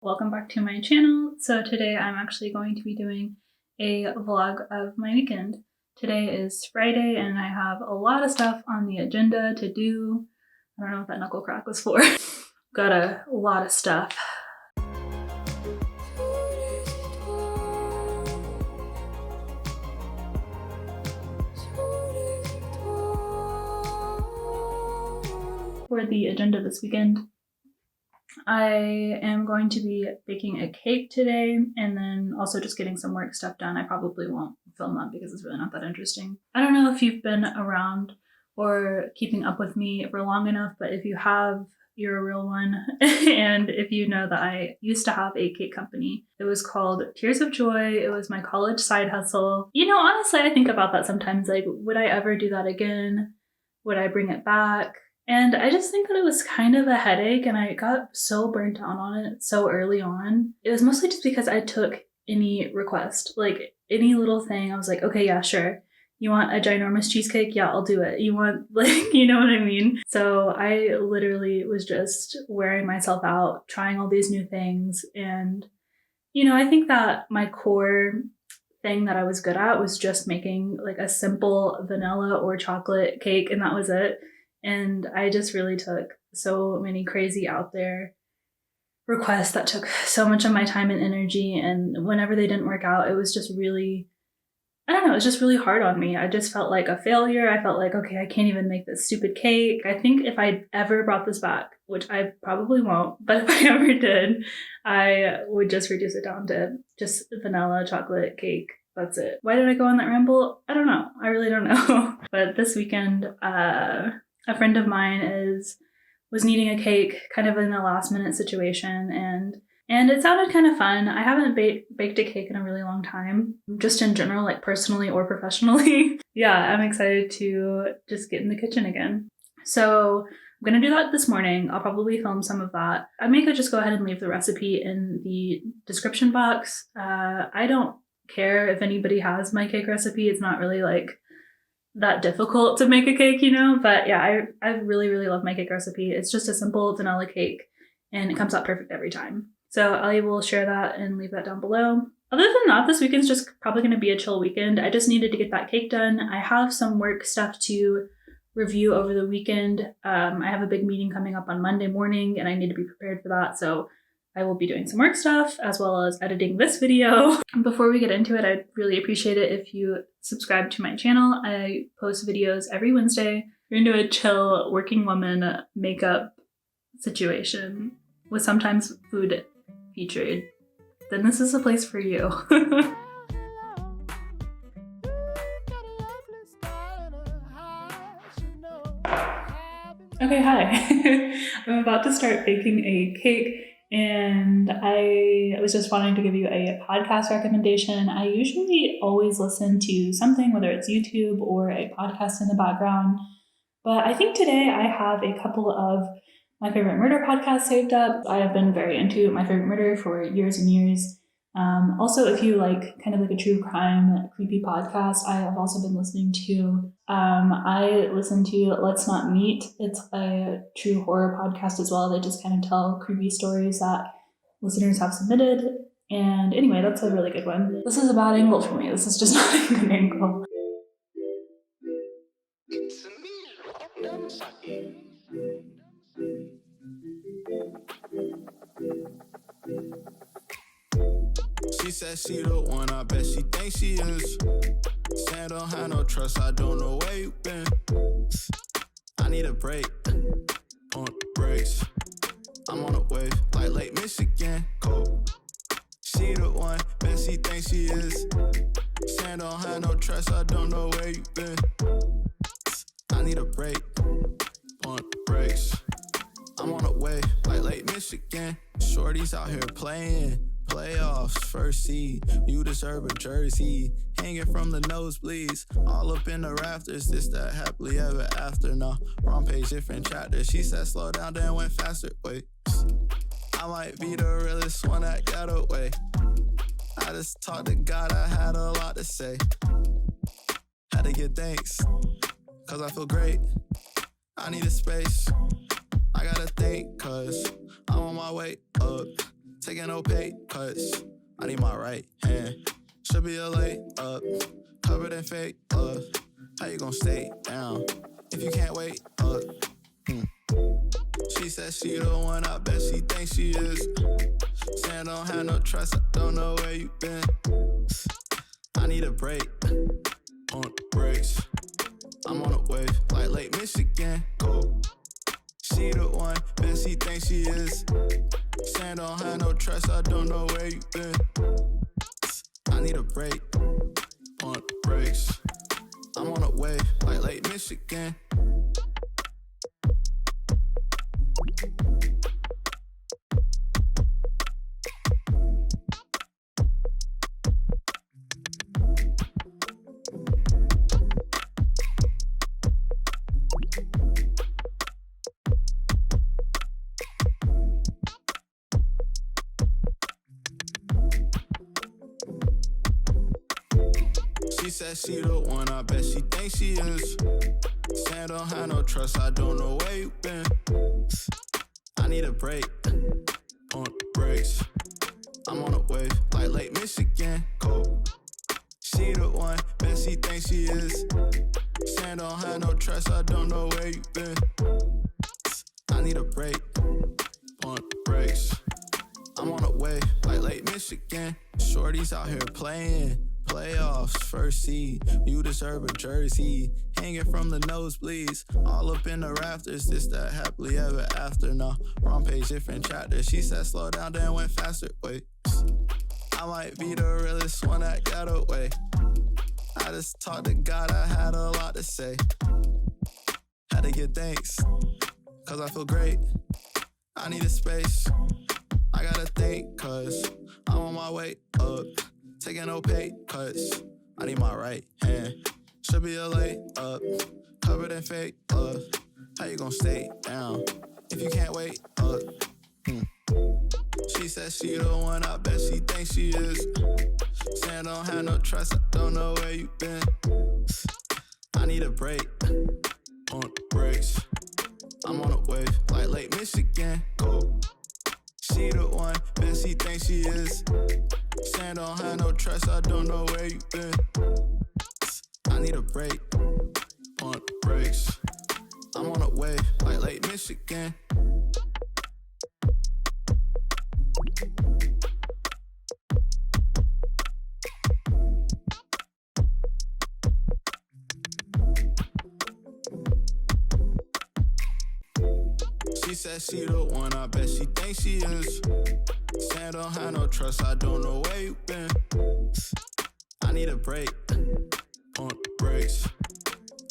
Welcome back to my channel. So today I'm actually going to be doing a vlog of my weekend. Today is Friday and I have a lot of stuff on the agenda to do. I don't know what that knuckle crack was for. Got a lot of stuff. For the agenda this weekend, I am going to be baking a cake today and then also just getting some work stuff done. I probably won't film that because it's really not that interesting. I don't know if you've been around or keeping up with me for long enough, but if you have, you're a real one. And if you know that I used to have a cake company, it was called Tears of Joy. It was my college side hustle. You know, honestly, I think about that sometimes, like, would I ever do that again? Would I bring it back? And I just think that it was kind of a headache and I got so burnt out on it so early on. It was mostly just because I took any request, like any little thing. I was like, okay, yeah, sure. You want a ginormous cheesecake? Yeah, I'll do it. You want, like, you know what I mean? So I literally was just wearing myself out, trying all these new things. And, you know, I think that my core thing that I was good at was just making like a simple vanilla or chocolate cake, and that was it. And I just really took so many crazy out there requests that took so much of my time and energy. And whenever they didn't work out, it was just really, I don't know, it was just really hard on me. I just felt like a failure. I felt like, okay, I can't even make this stupid cake. I think if I ever brought this back, which I probably won't, but if I ever did, I would just reduce it down to just vanilla chocolate cake. That's it. Why did I go on that ramble? I don't know. I really don't know. But this weekend, a friend of mine was needing a cake kind of in a last minute situation, and it sounded kind of fun. I haven't baked a cake in a really long time, just in general, like personally or professionally. Yeah, I'm excited to just get in the kitchen again. So I'm gonna do that this morning. I'll probably film some of that. I may could just go ahead and leave the recipe in the description box. I don't care if anybody has my cake recipe. It's not really like that difficult to make a cake, you know, but yeah, I really, really love my cake recipe. It's just a simple vanilla cake and it comes out perfect every time. So I will share that and leave that down below. Other than that, this weekend's just probably going to be a chill weekend. I just needed to get that cake done. I have some work stuff to review over the weekend. I have a big meeting coming up on Monday morning and I need to be prepared for that. So I will be doing some work stuff as well as editing this video. Before we get into it, I'd really appreciate it if you subscribe to my channel. I post videos every Wednesday. You're into a chill working woman makeup situation with sometimes food featured, then this is a place for you. Okay, hi. I'm about to start baking a cake. And I was just wanting to give you a podcast recommendation. I usually always listen to something, whether it's YouTube or a podcast in the background. But I think today I have a couple of my favorite murder podcasts saved up. I have been very into My Favorite Murder for years and years. Also, if you like kind of like a true crime, creepy podcast, I have also been listening to, I listen to Let's Not Meet. It's a true horror podcast as well. They just kind of tell creepy stories that listeners have submitted. And anyway, that's a really good one. This is a bad angle for me. This is just not a good angle. She said she the one, I bet she thinks she is. Saying don't have no trust, I don't know where you been. I need a break, on brakes. I'm on a wave, like Lake Michigan, cold. She the one, bet she thinks she is. Saying don't have no trust, I don't know where you been. I need a break, on brakes. I'm on a wave, like Lake Michigan. Shorties out here playing. Playoffs, first seed, you deserve a jersey. Hanging from the nosebleeds, all up in the rafters. This that happily ever after. Nah, wrong page, different chapter. She said slow down, then went faster. Wait, I might be the realest one that got away. I just talked to God, I had a lot to say. Had to get thanks, cause I feel great. I need a space, I gotta think, cause I'm on my way up. taking no pay cuts. I need my right hand. Should be a layup, covered in fake love. How you gonna stay down if you can't wait up? She said she the one, I bet she thinks she is. Saying don't have no trust, I don't know where you been. I need a break on the brakes. I'm on a wave like Lake Michigan, cold. She the one, bet she thinks she is. Saying don't have no trust, I don't know where you been. I need a break on the brakes. I'm on a wave like Lake Michigan. She said she the one, I bet she thinks she is. Saying don't have no trust, I don't know where you been. I need a break on the brakes. I'm on a wave like Lake Michigan, cold. She the one, bet she thinks she is. Saying don't have no trust, I don't know where you been. I need a break on the brakes. I'm on a wave like Lake Michigan. Shorties out here playing. Playoffs, first seed, you deserve a jersey. Hanging from the nosebleeds, all up in the rafters. This that happily ever after. Nah, wrong page, different chapter. She said slow down, then went faster. Wait, I might be the realest one that got away. I just talked to God, I had a lot to say. Had to get thanks, cause I feel great. I need a space, I gotta think, cause I'm on my way up. Taking no pay cuts. I need my right hand. Should be a layup, covered in fake love. How you gonna stay down if you can't wait up? She said she the one, I bet she thinks she is. Saying don't have no trust, I don't know where you been. I need a break on the brakes. I'm on a wave like Lake Michigan, cold. She the one, bet she thinks she is. Saying don't have no trust, I don't know where you been. I need a break on the brakes. I'm on a wave like Lake Michigan. She said she the one, I bet she thinks she is. Saying don't have no trust, I don't know where you been. I need a break on the brakes.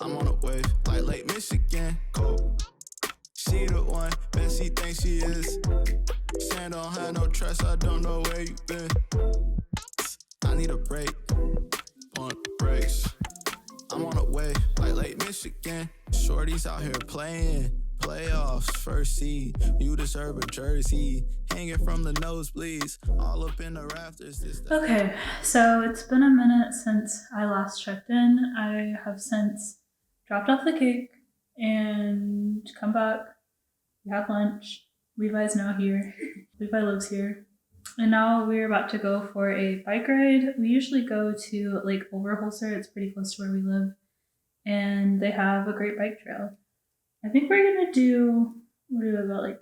I'm on a wave like Lake Michigan, cold. She the one, bet she thinks she is. Saying don't have no trust, I don't know where you been. I need a break on the brakes. I'm on a wave like Lake Michigan. Shorties out here playing. Playoffs, first seed, you deserve a jersey. Hanging from the nosebleeds, all up in the rafters. Okay, so it's been a minute since I last checked in. I have since dropped off the cake and come back. We had lunch. Levi's now here. Levi lives here. And now we're about to go for a bike ride. We usually go to Lake Overholser. It's pretty close to where we live. And they have a great bike trail. I think we're gonna do, what are we, about like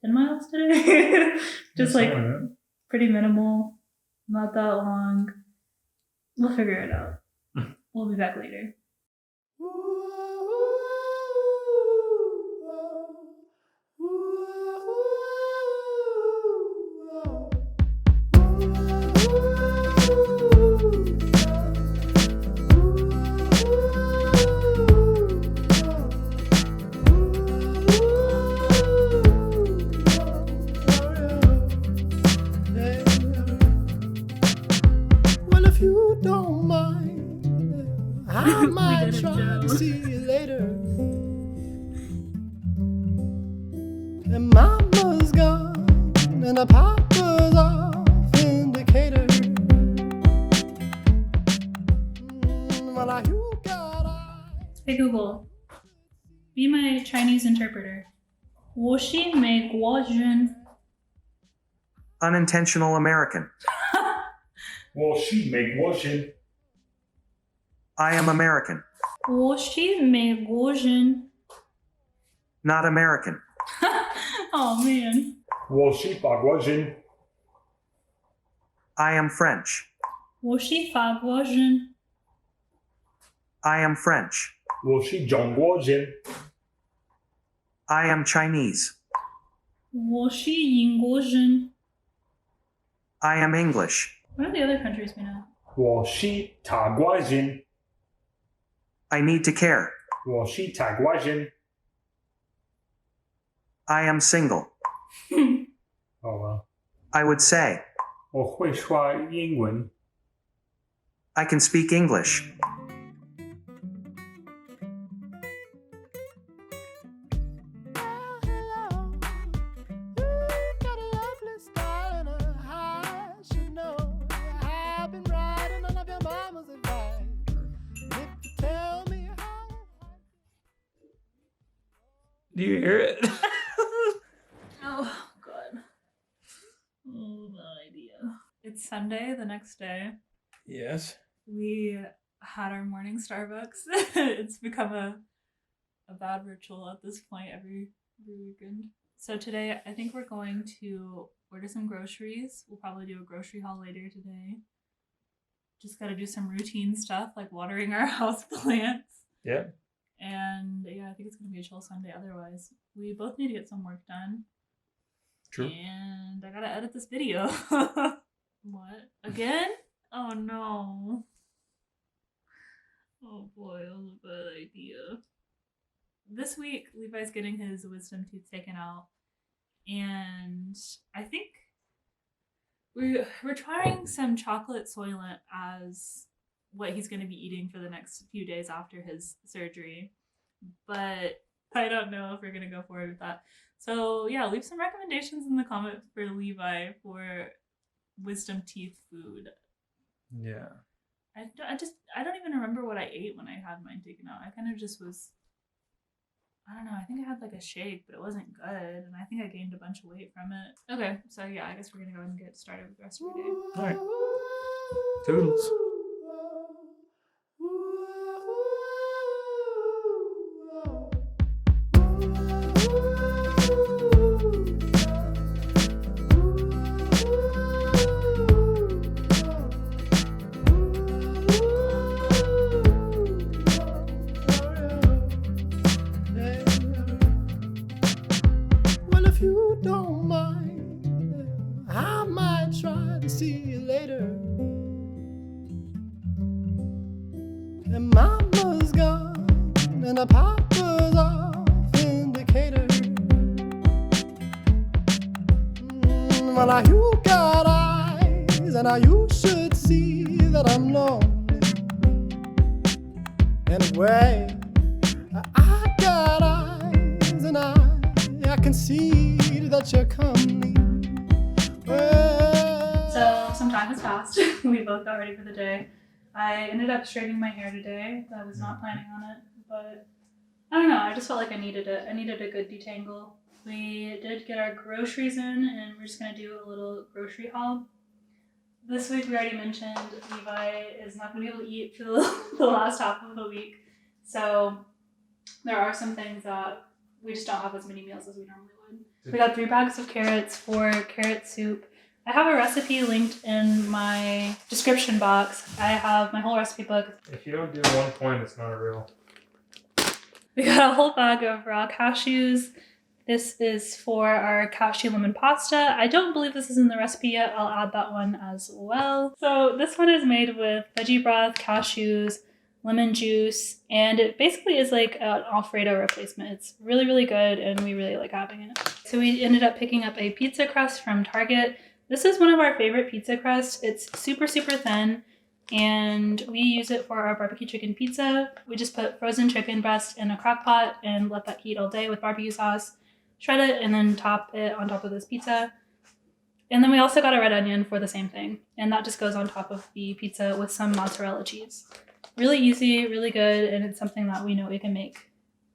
10 miles today? Just like pretty minimal, not that long. We'll figure it out. We'll be back later. Don't mind, I might try to see you later. And mama's gone, and the papa's off in Decatur. Well, you got eyes. Hey Google, be my Chinese interpreter. 我是美国人. Unintentional American. 我是美国人。 I am American. 我是美国人。 Not American. Oh man. 我是法国人。 I am French. 我是法国人。 I am French. 我是中国人。 I am Chinese. 我是英国人。 I am English. What are the other countries we know? 我是泰国人。 I need to care. 我是泰国人。 I am single. 好吧， I would say. 我会说英文。 I can speak English. Do you hear it? Oh god. Oh, bad idea. It's Sunday, the next day. Yes. We had our morning Starbucks. It's become a bad ritual at this point every weekend. So today I think we're going to order some groceries. We'll probably do a grocery haul later today. Just gotta do some routine stuff like watering our house plants. Yeah. And yeah, I think it's gonna be a chill Sunday otherwise. We both need to get some work done. True. And I gotta edit this video. What? Again? Oh no. Oh boy, that was a bad idea. This week, Levi's getting his wisdom teeth taken out. And I think we're trying some chocolate soylent as what he's going to be eating for the next few days after his surgery. But I don't know if we're going to go forward with that. So yeah, leave some recommendations in the comments for Levi for wisdom teeth food. Yeah. I don't even remember what I ate when I had mine taken out. I kind of just was, I don't know, I think I had like a shake, but it wasn't good. And I think I gained a bunch of weight from it. Okay, so yeah, I guess we're going to go and get started with the rest of our day. All right. Toodles. Well, if you don't mind, I might try to see you later. And mama's gone, and the papa's off in Decatur. Well, now you got eyes, and now you should see that I'm lonely. Anyway, I got eyes, and I can see that you're comely. Well, So some time has passed. We both got ready for the day. I ended up straightening my hair today. I was not planning on it, but I don't know. I just felt like I needed it. I needed a good detangle. We did get our groceries in, and we're just gonna do a little grocery haul. This week we already mentioned Levi is not gonna be able to eat for the last half of the week, so there are some things that we just don't have as many meals as we normally would. We got 3 bags of carrots for carrot soup. I have a recipe linked in my description box. I have my whole recipe book. If you don't do 1 point, it's not real. We got a whole bag of raw cashews. This is for our cashew lemon pasta. I don't believe this is in the recipe yet. I'll add that one as well. So this one is made with veggie broth, cashews, lemon juice, and it basically is like an Alfredo replacement. It's really, really good, and we really like having it. So we ended up picking up a pizza crust from Target. This is one of our favorite pizza crusts. It's super, super thin, and we use it for our barbecue chicken pizza. We just put frozen chicken breast in a crock pot and let that heat all day with barbecue sauce. Shred it and then top it on top of this pizza. And then we also got a red onion for the same thing. And that just goes on top of the pizza with some mozzarella cheese. Really easy, really good, and it's something that we know we can make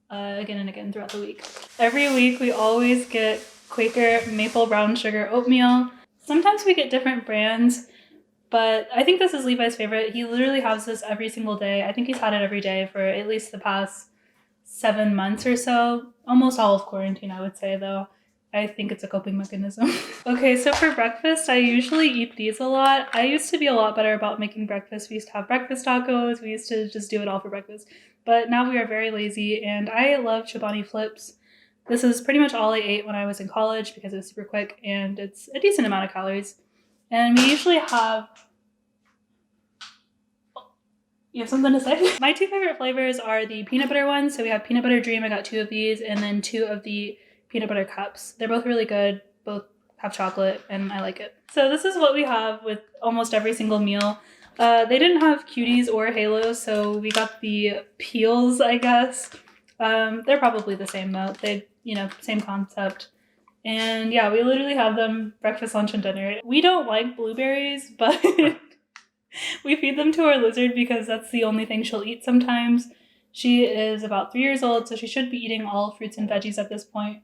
again and again throughout the week. Every week we always get Quaker maple brown sugar oatmeal. Sometimes we get different brands, but I think this is Levi's favorite. He literally has this every single day. I think he's had it every day for at least the past 7 months or so. Almost all of quarantine, I would say, though. I think it's a coping mechanism. Okay, so for breakfast, I usually eat these a lot. I used to be a lot better about making breakfast. We used to have breakfast tacos. We used to just do it all for breakfast. But now we are very lazy, and I love Chobani flips. This is pretty much all I ate when I was in college because it was super quick, and it's a decent amount of calories. And we usually have... You have something to say? My 2 favorite flavors are the peanut butter ones. So we have Peanut Butter Dream. I got 2 of these, and then 2 of the peanut butter cups. They're both really good. Both have chocolate, and I like it. So this is what we have with almost every single meal. They didn't have cuties or halos, so we got the peels, I guess. They're probably the same though. They, same concept. And yeah, we literally have them breakfast, lunch, and dinner. We don't like blueberries, but we feed them to our lizard because that's the only thing she'll eat sometimes. She is about 3 years old, so she should be eating all fruits and veggies at this point.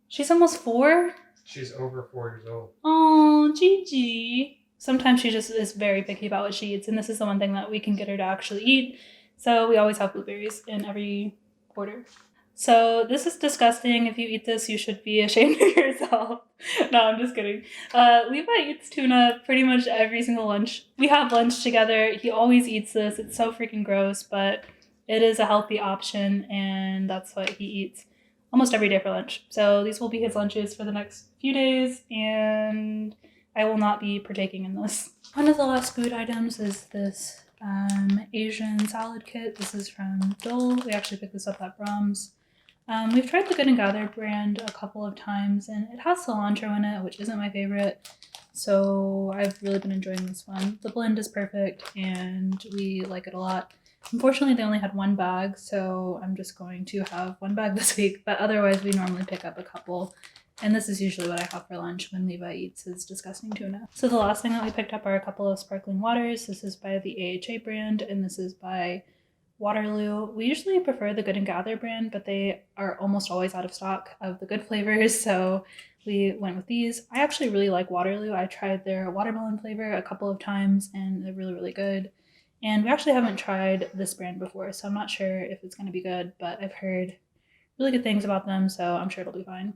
She's almost 4? She's over 4 years old. Oh, Gigi. Sometimes she just is very picky about what she eats, and this is the one thing that we can get her to actually eat. So we always have blueberries in every order. So this is disgusting. If you eat this, you should be ashamed of yourself. No, I'm just kidding. Levi eats tuna pretty much every single lunch. We have lunch together. He always eats this. It's so freaking gross, but it is a healthy option, and that's what he eats almost every day for lunch. So these will be his lunches for the next few days, and I will not be partaking in this. One of the last food items is this Asian salad kit. This is from Dole. We actually picked this up at Brahms. We've tried the Good & Gather brand a couple of times, and it has cilantro in it, which isn't my favorite. So I've really been enjoying this one. The blend is perfect, and we like it a lot. Unfortunately, they only had 1 bag, so I'm just going to have 1 bag this week, but otherwise we normally pick up a couple. And this is usually what I have for lunch when Levi eats his disgusting tuna. So the last thing that we picked up are a couple of sparkling waters. This is by the AHA brand, and this is by Waterloo. We usually prefer the Good & Gather brand, but they are almost always out of stock of the good flavors, so we went with these. I actually really like Waterloo. I tried their watermelon flavor a couple of times, and they're really, really good. And we actually haven't tried this brand before, so I'm not sure if it's going to be good, but I've heard really good things about them, so I'm sure it'll be fine.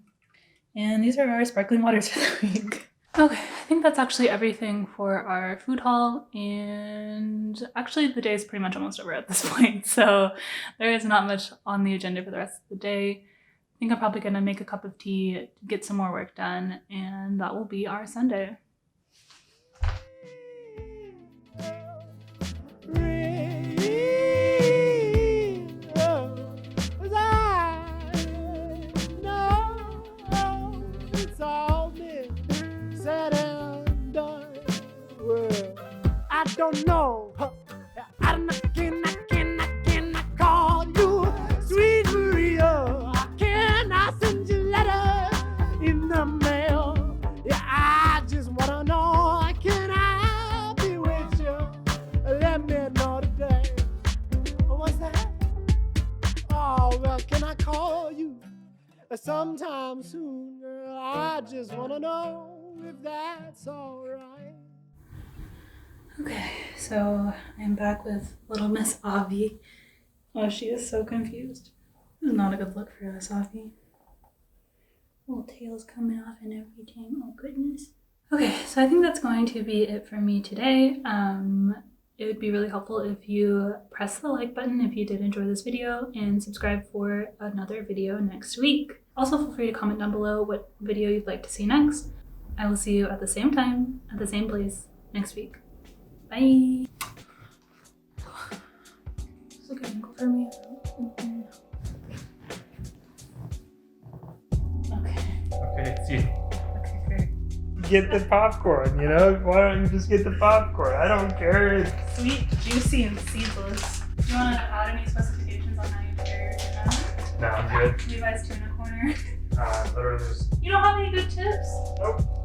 And these are our sparkling waters for the week. Okay, I think that's actually everything for our food haul, and actually the day is pretty much almost over at this point, so there is not much on the agenda for the rest of the day. I think I'm probably going to make a cup of tea, get some more work done, and that will be our Sunday. Don't know. I cannot call you sweet Maria. I cannot send you letters in the mail. Yeah, I just wanna know, can I be with you? Let me know today. What's that? Oh, well, can I call you sometime soon, girl? I just wanna know if that's all right. Okay, so I'm back with little Miss Avi. Oh, she is so confused. This is not a good look for us, Avi. Little tails coming off and everything. Oh, goodness. Okay, so I think that's going to be it for me today. It would be really helpful if you press the like button if you did enjoy this video, and subscribe for another video next week. Also, feel free to comment down below what video you'd like to see next. I will see you at the same time, at the same place, next week. Bye. It's a good angle for me. Okay, see. Okay, great. Get the popcorn, Why don't you just get the popcorn? I don't care. It's Sweet, juicy, and seedless. Do you want to add any specifications on how you prepare your tuna? No, I'm good. Levi's tuna corner. Literally just... You don't have any good tips? Nope.